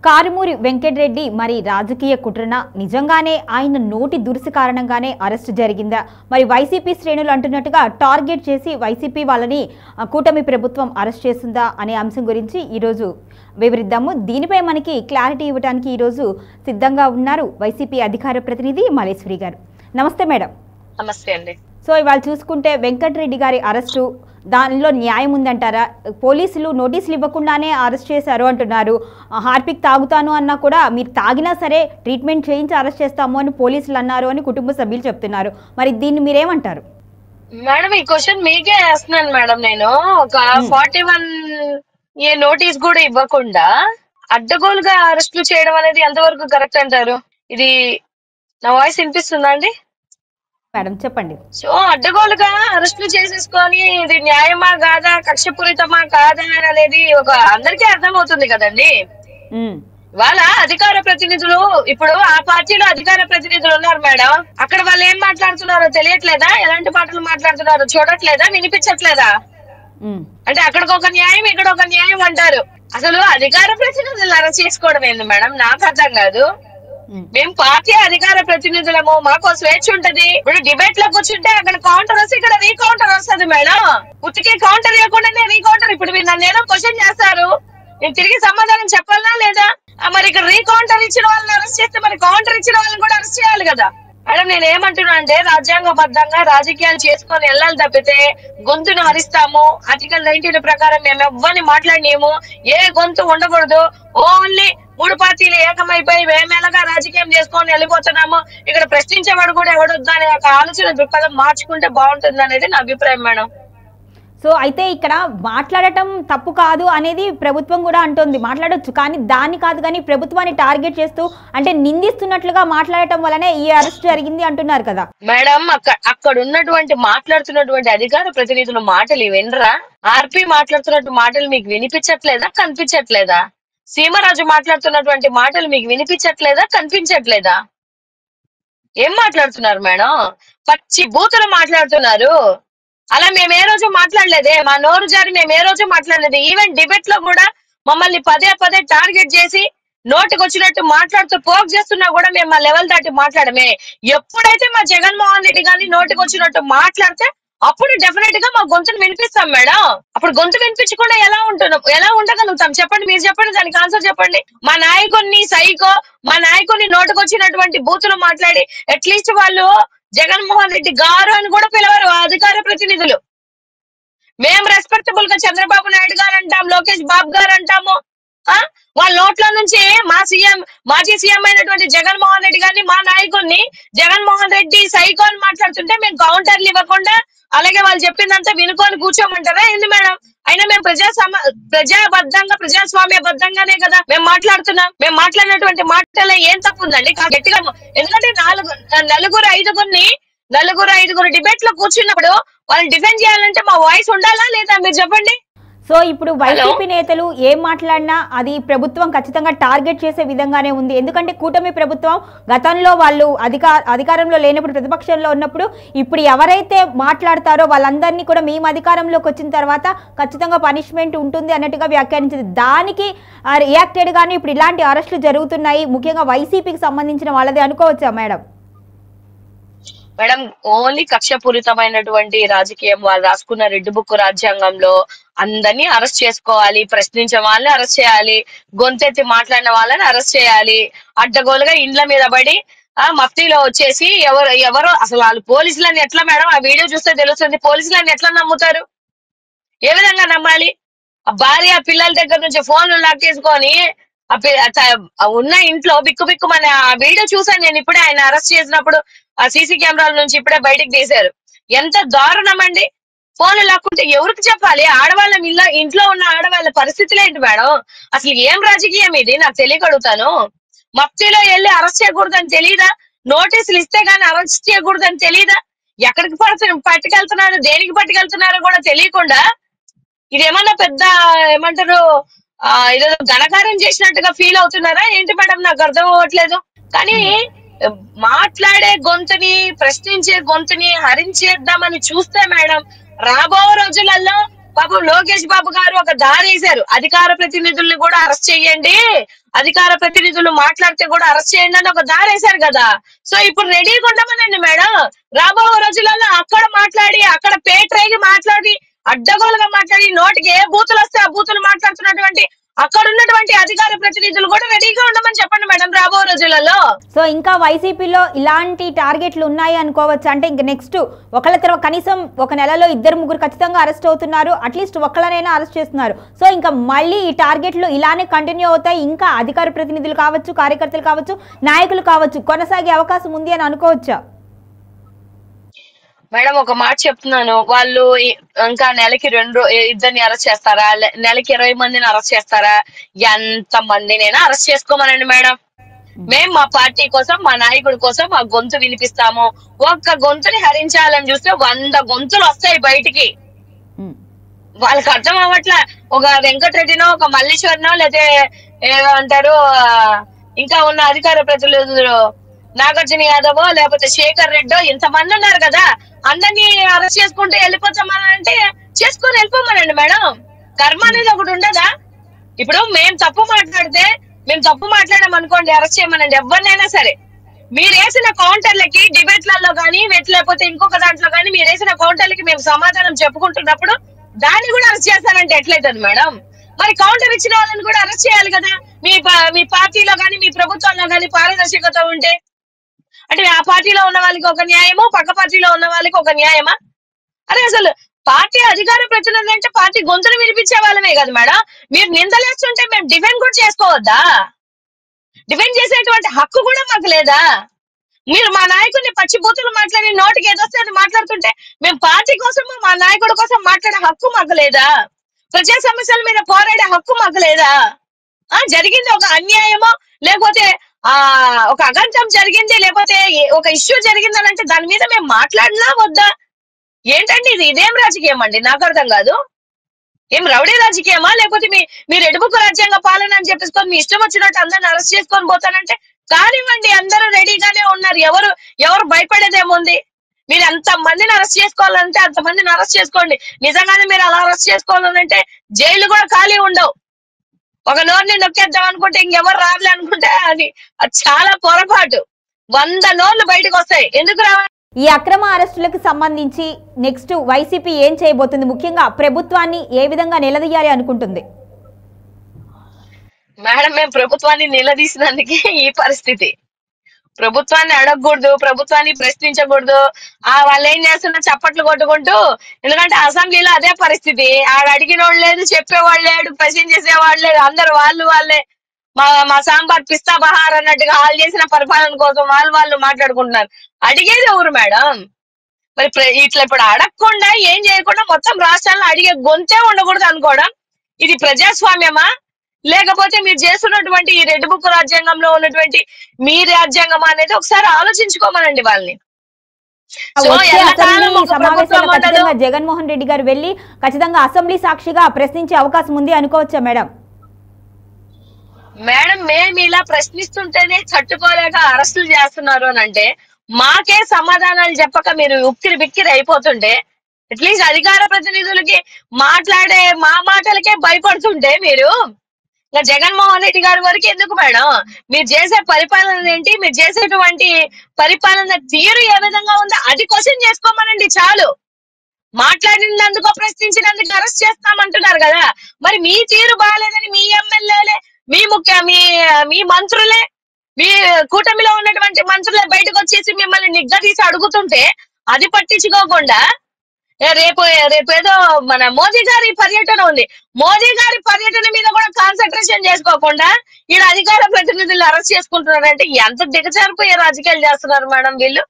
కారుమూరి వెంకటరెడ్డి మరి రాజకీయ కుట్రన నిజంగానే ఆయన నోటి దురుసు కారణంగానే అరెస్టు జరిగిందా? మరి వైసీపీ శ్రేణులు అంటున్నట్టుగా టార్గెట్ చేసి వైసీపీ వాళ్ళని కూటమి ప్రభుత్వం అరెస్ట్ చేస్తుందా అనే అంశం గురించి ఈరోజు వివరిద్దాము. దీనిపై మనకి క్లారిటీ ఇవ్వడానికి ఈరోజు సిద్ధంగా ఉన్నారు వైసీపీ అధికార ప్రతినిధి మల్లేశ్వరి గారు. నమస్తే మేడం. నమస్తే అండి. సో ఇవాళ చూసుకుంటే వెంకటరెడ్డి గారి అరెస్టు దానిలో న్యాయం ఉందంటారా? పోలీసులు నోటీసులు ఇవ్వకుండానే అరెస్ట్ చేశారు అంటున్నారు. హార్పిక్ తాగుతాను అన్నా కూడా మీరు తాగినా సరే ట్రీట్మెంట్ చేయించి అరెస్ట్ చేస్తాము అని పోలీసులు అన్నారు అని కుటుంబ సభ్యులు చెప్తున్నారు. మరి దీన్ని మీరేమంటారు? మేడం, ఈ క్వశ్చన్ మీకే వేస్తున్నాను మేడం. నేను ఒక 41A నోటీస్ కూడా ఇవ్వకుండా అడ్డగోలుగా అరెస్టులు చేయడం అనేది ఎంతవరకు కరెక్ట్ అంటారు? ఇది నా వాయిస్ వినిపిస్తుందా అండి మేడం? చెప్పండి. సో అడ్డగోలుగా అరెస్టులు చేసేసుకొని ఇది న్యాయమా కాదా, కక్షపూరితమా కాదా అనేది ఒక అందరికీ అర్థమవుతుంది కదండి. వాళ్ళ అధికార ప్రతినిధులు, ఇప్పుడు ఆ పార్టీలో అధికార ప్రతినిధులు ఉన్నారు మేడం. అక్కడ వాళ్ళు ఏం మాట్లాడుతున్నారో తెలియట్లేదా? ఎలాంటి మాటలు మాట్లాడుతున్నారో చూడట్లేదా? వినిపించట్లేదా? అంటే అక్కడికి ఒక న్యాయం, ఇక్కడ ఒక న్యాయం అంటారు. అసలు అధికార ప్రతినిధులు అరెస్ట్ చేసుకోవడం ఏంది మేడం? నాకు అర్థం కాదు. మేము పార్టీ అధికార ప్రతినిధులము, మాకు స్వేచ్ఛ ఉంటది. ఇప్పుడు డిబేట్ లో కూర్చుంటే అక్కడ కౌంటర్ వస్తే ఇక్కడ రీకౌంటర్ వస్తుంది మేడం. ఉత్తికే కౌంటర్ ఇవ్వకుండానే రీకౌంటర్. ఇప్పుడు మీరు నన్ను ఏదో క్వశ్చన్ చేస్తారు, నేను తిరిగి సమాధానం చెప్పాలా లేదా? మరి ఇక్కడ రీకౌంటర్ ఇచ్చిన వాళ్ళని అరెస్ట్ చేస్తే మరి కౌంటర్ ఇచ్చిన వాళ్ళని కూడా అరెస్ట్ చేయాలి కదా మేడం. నేను ఏమంటున్నా అంటే, రాజ్యాంగబద్ధంగా రాజకీయాలు చేసుకొని వెళ్ళాలి తప్పితే గొంతును హరిస్తాము, ఆర్టికల్ 19 ప్రకారం మేము ఎవ్వరిని మాట్లాడినేము, ఏ గొంతు ఉండకూడదు, ఓన్లీ 3 పార్టీలు ఏకమైపోయి మేమేలాగా రాజకీయం చేసుకొని వెళ్ళిపోతున్నాము, ఇక్కడ ప్రశ్నించేవాడు కూడా ఎవడొద్దు అనే ఒక ఆలోచన దృక్పథం మార్చుకుంటే బాగుంటుంది అనేది నా అభిప్రాయం మేడం. సో అయితే ఇక్కడ మాట్లాడటం తప్పు కాదు అనేది ప్రభుత్వం కూడా అంటుంది. మాట్లాడొచ్చు, కానీ దాన్ని కాదు, కానీ ప్రభుత్వాన్ని టార్గెట్ చేస్తూ అంటే నిందిస్తున్నట్లుగా మాట్లాడటం వల్లనే ఈ అరెస్ట్ జరిగింది అంటున్నారు కదా మేడం. అక్కడ ఉన్నటువంటి మాట్లాడుతున్నటువంటి అధికార ప్రతినిధుల మాటలు వినరా? ఆర్పి మాట్లాడుతున్నట్టు మాటలు మీకు వినిపించట్లేదా, కనిపించట్లేదా? సీమరాజు మాట్లాడుతున్నటువంటి మాటలు మీకు వినిపించట్లేదా, కనిపించట్లేదా? ఏం మాట్లాడుతున్నారు మేడం? పచ్చి బూతులు మాట్లాడుతున్నారు. అలా మేము ఏ రోజు మాట్లాడలేదే, మా నోరు జారి మేము ఏ రోజు మాట్లాడలేదు. ఈవెన్ డిబేట్ లో కూడా మమ్మల్ని పదే పదే టార్గెట్ చేసి నోటికి వచ్చినట్టు మాట్లాడుతూ పోక్ చేస్తున్నా కూడా మేము మా లెవెల్ దాటి మాట్లాడమే. ఎప్పుడైతే మా జగన్మోహన్ రెడ్డి గారిని నోటికి వచ్చినట్టు మాట్లాడితే అప్పుడు డెఫినెట్ గా మా గొంతును వినిపిస్తాం మేడం. అప్పుడు గొంతు వినిపించకుండా ఎలా ఉండగలుగుతాం చెప్పండి? మీరు చెప్పండి, దానికి ఆన్సర్ చెప్పండి. మా నాయకుడిని సైకో, మా నాయకుడిని నోటికి వచ్చినటువంటి బూతులు మాట్లాడి అట్లీస్ట్ వాళ్ళు జగన్మోహన్ రెడ్డి గారు అని కూడా పిలవరు అధికార ప్రతినిధులు. మేము రెస్పెక్టబుల్ గా చంద్రబాబు నాయుడు గారు అంటాం, లోకేష్ బాబు గారు అంటాము. వాళ్ళ నోట్ల నుంచి మాజీ సీఎం అయినటువంటి జగన్మోహన్ రెడ్డి గారిని, మా నాయకుడిని జగన్మోహన్ రెడ్డి సైకో అని మాట్లాడుతుంటే మేము కౌంటర్లు ఇవ్వకుండా అలాగే వాళ్ళు చెప్పిందంతా వినుకొని కూర్చోమంటారా ఏంది మేడం? అయినా మేము ప్రజాబద్ధంగా, ప్రజాస్వామ్యబద్ధంగానే కదా మేము మాట్లాడుతున్నాం. మేము మాట్లాడినటువంటి మాటల్లో ఏం తప్పు ఉందండి? గట్టిగా, ఎందుకంటే నలుగురు ఐదుగురు డిబేట్ లో కూర్చున్నప్పుడు వాళ్ళని డిఫెండ్ చేయాలంటే మా వాయిస్ ఉండాలా లేదా? మీరు చెప్పండి. సో ఇప్పుడు వైసీపీ నేతలు ఏం మాట్లాడినా అది ప్రభుత్వం ఖచ్చితంగా టార్గెట్ చేసే విధంగానే ఉంది. ఎందుకంటే కూటమి ప్రభుత్వం గతంలో వాళ్ళు అధికారంలో లేనప్పుడు, ప్రతిపక్షంలో ఉన్నప్పుడు, ఇప్పుడు ఎవరైతే మాట్లాడతారో వాళ్ళందరినీ కూడా మేము అధికారంలోకి వచ్చిన తర్వాత ఖచ్చితంగా పనిష్మెంట్ ఉంటుంది అన్నట్టుగా వ్యాఖ్యానించింది. దానికి రియాక్టెడ్ గానే ఇప్పుడు ఇలాంటి అరెస్టులు జరుగుతున్నాయి. ముఖ్యంగా వైసీపీకి సంబంధించిన వాళ్ళదే అనుకోవచ్చా మేడం? మేడం, ఓన్లీ కక్షపూరితమైనటువంటి రాజకీయం. వాళ్ళు రాసుకున్న రెడ్ బుక్ రాజ్యాంగంలో అందరినీ అరెస్ట్ చేసుకోవాలి, ప్రశ్నించే వాళ్ళని అరెస్ట్ చేయాలి, గొంతెత్తి మాట్లాడిన వాళ్ళని అరెస్ట్ చేయాలి, అడ్డగోలుగా ఇండ్ల మీద పడి మఫ్తీలో వచ్చేసి ఎవరో అసలు వాళ్ళు పోలీసులని ఎట్లా మేడం? ఆ వీడియో చూస్తే తెలుస్తుంది. పోలీసులని ఎట్లా నమ్ముతారు? ఏ విధంగా నమ్మాలి? ఆ భార్య పిల్లల దగ్గర నుంచి ఫోన్లు లాక్కేసుకొని ఉన్న ఇంట్లో బిక్కుమని ఆ వీడియో చూసాను నేను ఇప్పుడే. ఆయన అరెస్ట్ చేసినప్పుడు ఆ సీసీ కెమెరాల నుంచి ఇప్పుడే బయటకు తీశారు. ఎంత దారుణం అండి! ఫోన్లు లాక్కుంటే ఎవరికి చెప్పాలి? ఆడవాళ్ళ ఇంట్లో ఉన్న ఆడవాళ్ళ పరిస్థితులు ఏంటి మేడం? అసలు ఏం రాజకీయం ఇది? నాకు తెలియకడుగుతాను. మఫ్తీలో వెళ్ళి అరెస్ట్ చేయకూడదని తెలీదా? నోటీసులు ఇస్తే గానీ అరెస్ట్ చేయకూడదని తెలీదా? ఎక్కడికి పట్టుకెళ్తున్నారు, దేనికి పట్టుకెళ్తున్నారో కూడా తెలియకుండా ఇదేమన్నా పెద్ద ఏమంటారు ఇదేదో ఘనకార్యం చేసినట్టుగా ఫీల్ అవుతున్నారా ఏంటి మేడం? నాకు అర్థం అవ్వట్లేదు. కానీ మాట్లాడే గొంతుని, ప్రశ్నించే గొంతుని హరించేద్దామని చూస్తే మేడం, రాబో రోజులలో పాపం లోకేష్ బాబు గారు ఒక దారి వేశారు, అధికార ప్రతినిధుల్ని కూడా అరెస్ట్ చేయండి, అధికార ప్రతినిధులు మాట్లాడితే కూడా అరెస్ట్ చేయండి అని ఒక దారి వేశారు కదా. సో ఇప్పుడు రెడీగా ఉండమనండి మేడం. రాబో రోజులలో అక్కడ మాట్లాడి, అక్కడ పేట్రేగి మాట్లాడి, అడ్డగోలుగా మాట్లాడి, నోటికి ఏ బూతులు వస్తే ఆ బూతులు మాట్లాడుతున్నటువంటి అక్కడ ఉన్నటువంటి అధికార ప్రతినిధులు కూడా రెడీగా ఉండమని చెప్పండి మేడం రాబో రోజులలో. సో ఇంకా వైసీపీలో ఇలాంటి టార్గెట్లు ఉన్నాయి అనుకోవచ్చు. అంటే ఇంక నెక్స్ట్ ఒకళ్ళ తర్వాత కనీసం ఒక నెలలో 2-3 ఖచ్చితంగా అరెస్ట్ అవుతున్నారు, అట్లీస్ట్ ఒకళ్ళనైనా అరెస్ట్ చేస్తున్నారు. సో ఇంకా మళ్ళీ ఈ టార్గెట్లు ఇలానే కంటిన్యూ అవుతాయి, ఇంకా అధికార ప్రతినిధులు కావచ్చు, కార్యకర్తలు కావచ్చు, నాయకులు కావచ్చు, కొనసాగే అవకాశం ఉంది అని అనుకోవచ్చా? మేడం ఒక మాట చెప్తున్నాను, వాళ్ళు ఇంకా నెలకి 2 అరెస్ట్ చేస్తారా, నెలకి 20 మందిని అరెస్ట్ చేస్తారా, ఎంత మందినైనా అరెస్ట్ చేసుకోమనండి మేడం. మేము మా పార్టీ కోసం, మా నాయకుడి కోసం మా గొంతు వినిపిస్తాము. ఒక్క గొంతుని హరించాలని చూస్తే 100 గొంతులు వస్తాయి బయటికి. వాళ్ళకి అర్థం అవ్వట్లే. ఒక వెంకటరెడ్డినో, ఒక మల్లీశ్వరనో, లేదా ఏమంటారు ఇంకా ఉన్న అధికార ప్రతినిధులు నాగార్జున యాదవ్ లేకపోతే శేఖర్ రెడ్డో ఇంతమంది ఉన్నారు కదా, అందరినీ అరెస్ట్ చేసుకుంటూ వెళ్ళిపోతామనంటే చేసుకొని వెళ్ళిపోమనండి మేడం. కర్మ అనేది ఒకటి ఉండదా? ఇప్పుడు మేము తప్పు మాట్లాడాం అనుకోండి, అరెస్ట్ చేయమనండి ఎవరినైనా సరే. మీరు వేసిన కౌంటర్లకి డిబేట్లలో కానీ, లేకపోతే ఇంకొక దాంట్లో కానీ మీరు వేసిన కౌంటర్లకి మేము సమాధానం చెప్పుకుంటున్నప్పుడు దాన్ని కూడా అరెస్ట్ చేస్తానంటే ఎట్లయితుంది మేడం? మరి కౌంటర్ ఇచ్చిన వాళ్ళని కూడా అరెస్ట్ చేయాలి కదా. మీ పార్టీలో కానీ, మీ ప్రభుత్వంలో కానీ పారదర్శకత ఉంటే. అంటే ఆ పార్టీలో ఉన్న వాళ్ళకి ఒక న్యాయమో, పక్క పార్టీలో ఉన్న వాళ్ళకి ఒక న్యాయమా? అరే అసలు పార్టీ అధికార ప్రతినిధులు అంటే పార్టీ గొంతులు వినిపించే వాళ్ళమే కదా మేడం. మీరు నిందలేస్తుంటే మేము డిఫెండ్ కూడా చేసుకోవద్దా? డిఫెండ్ చేసేటువంటి హక్కు కూడా మాకు లేదా? మీరు మా నాయకుడిని పచ్చిబూతులు మాట్లాడి నోటికి ఏదొస్తే అది మాట్లాడుతుంటే మేము పార్టీ కోసం, మా నాయకుడి కోసం మాట్లాడే హక్కు మాకు లేదా? ప్రజా సమస్యల మీద పోరాడే హక్కు మాకు లేదా? జరిగింది ఒక అన్యాయమో, లేకపోతే ఒక అగంతం జరిగింది, లేకపోతే ఒక ఇష్యూ జరిగిందని అంటే దాని మీద మేము మాట్లాడినా వద్దా? ఏంటండి ఇది? ఇదేం రాజకీయం అండి? నాకు అర్థం కాదు. ఏం రౌడీ రాజకీయమా? లేకపోతే మీరు ఎడుపుకు రాజ్యాంగ పాలన అని చెప్పేసుకొని మీ ఇష్టం వచ్చినట్టు అందరిని అరెస్ట్ చేసుకొని పోతానంటే కానివ్వండి, అందరూ రెడీగానే ఉన్నారు. ఎవరు భయపడేదేముంది? మీరు ఎంత మందిని అరెస్ట్ చేసుకోవాలంటే అంతమందిని అరెస్ట్ చేసుకోండి. నిజంగానే మీరు అలా అరెస్ట్ చేసుకోవాలంటే జైలు కూడా ఖాళీ ఉండవు. ఒక నోరుని నొక్కేద్దాం అనుకుంటే ఇంకెవరు రాలే అనుకుంటే అది చాలా పొరపాటు. 100 నోర్లు బయటకు వస్తాయి. ఎందుకు రావాలి? ఈ అక్రమ అరెస్టులకు సంబంధించి నెక్స్ట్ వైసీపీ ఏం చేయబోతుంది? ముఖ్యంగా ప్రభుత్వాన్ని ఏ విధంగా నిలదీయాలి అనుకుంటుంది? మేడం మేము ప్రభుత్వాన్ని నిలదీసినందుకే ఈ పరిస్థితి. ప్రభుత్వాన్ని అడగకూడదు, ప్రభుత్వాన్ని ప్రశ్నించకూడదు. వాళ్ళు ఏం చేస్తున్నా చప్పట్లు కొట్టుకుంటూ, ఎందుకంటే అసెంబ్లీలో అదే పరిస్థితి. ఆడ అడిగినోళ్ళు లేదు, చెప్పేవాళ్ళు లేడు, ప్రశ్నించేసేవాళ్ళు లేదు. అందరు వాళ్ళే మా సాంబార్ పిస్తా బహార్ అన్నట్టుగా వాళ్ళు చేసిన పరిపాలన కోసం వాళ్ళు మాట్లాడుకుంటున్నారు. అడిగేది ఎవరు మేడం? మరి ఇట్లా ఇప్పుడు అడగకుండా ఏం చేయకుండా మొత్తం రాష్ట్రాల్లో అడిగే గొంతే ఉండకూడదు అనుకోవడం ఇది ప్రజాస్వామ్యమా? లేకపోతే మీరు చేస్తున్నటువంటి ఈ రెడ్ బుక్ రాజ్యాంగంలో ఉన్నటువంటి మీ రాజ్యాంగం అనేది ఒకసారి ఆలోచించుకోమనండి వాళ్ళని. సమావేశంలో జగన్మోహన్ రెడ్డి గారు వెళ్ళి ఖచ్చితంగా అసెంబ్లీ సాక్షిగా ప్రశ్నించే అవకాశం ఉంది అనుకోవచ్చా మేడం? మేడం మేము ఇలా ప్రశ్నిస్తుంటేనే తట్టుకోలేక అరెస్టులు చేస్తున్నారు అని అంటే, మాకే సమాధానాలు చెప్పక మీరు ఉక్కిరి బిక్కిరి అయిపోతుంటే, అట్లీస్ట్ అధికార ప్రతినిధులకి మాట్లాడే మా మాటలకే భయపడుతుంటే మీరు జగన్మోహన్ రెడ్డి గారి వరకు ఎందుకు మేడం? మీరు చేసే పరిపాలన ఏంటి, మీరు చేసేటువంటి పరిపాలన తీరు ఏ విధంగా ఉందో అది క్వశ్చన్ చేసుకోమనండి చాలు. మాట్లాడినందుకు, ప్రశ్నించినందుకు అరెస్ట్ చేస్తామంటున్నారు కదా, మరి మీ తీరు బాగాలేదని మీ ఎమ్మెల్యేలే, మీ మంత్రులే, మీ కూటమిలో ఉన్నటువంటి మంత్రులే బయటకు వచ్చేసి మిమ్మల్ని నిగ్గదీసి అడుగుతుంటే అది పట్టించుకోకుండా రేపు ఏదో మన మోదీ గారి పర్యటన ఉంది, మోదీ గారి పర్యటన మీద కూడా కాన్సన్ట్రేషన్ చేసుకోకుండా ఈడ అధికార ప్రతినిధులు అరెస్ట్ చేసుకుంటున్నారంటే ఎంత దిగజారిపోయే రాజకీయాలు చేస్తున్నారు మేడం వీళ్ళు?